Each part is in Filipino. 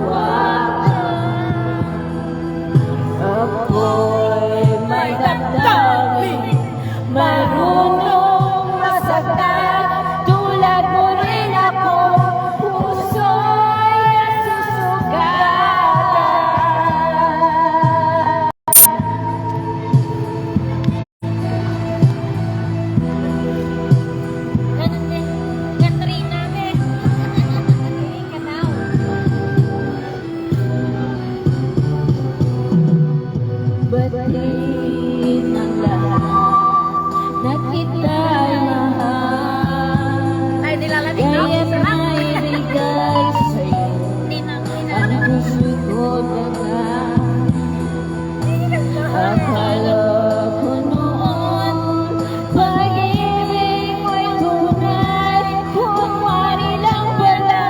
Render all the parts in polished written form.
sawa. Ako'y may damdamin, marunong masaktan. Tulad mo rin ako, puso'y nasusugatan. Katrina, Batiin ang lahat na kita'y mahal. ay nilalamig na ako. Kaya Sarap. maibigay sa'yo ang puso ko daga. Akala ko noon pag-ibig mo'y tunay, kunwari lang pala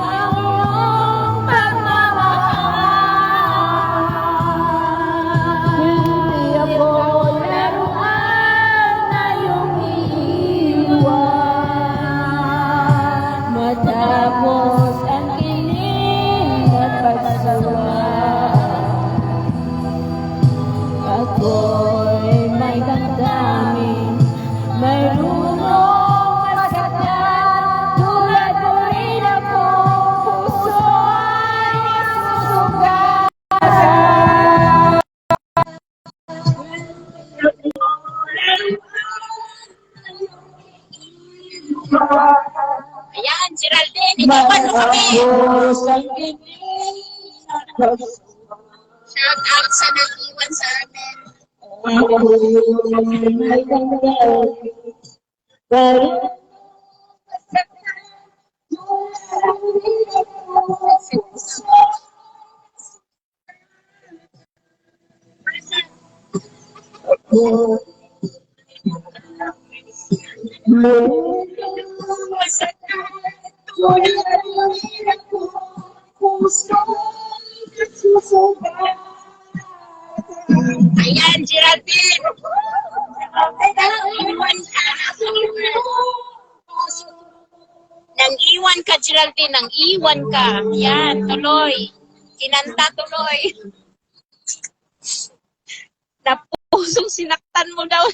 ang iyong pagmamahal. Hindi ako laruan na iyong iiwan, matapos ang kilig at pagsawa. Ako'y may damdamin, marunong masaktan. Tulad mo rin ako, puso'y nasusugatan. Ayan, Geraldine, iniwan mo kami. Matapos ang kilig. Shout out sa nag-iwan sa amin. May damdamin, marunong ako. Ayan, Geraldine. Nang-iwan ka. Nang-iwan ka, Geraldine. Nang-iwan ka. Yan, tuloy. Kinanta tuloy. Na pusong sinaktan mo daw.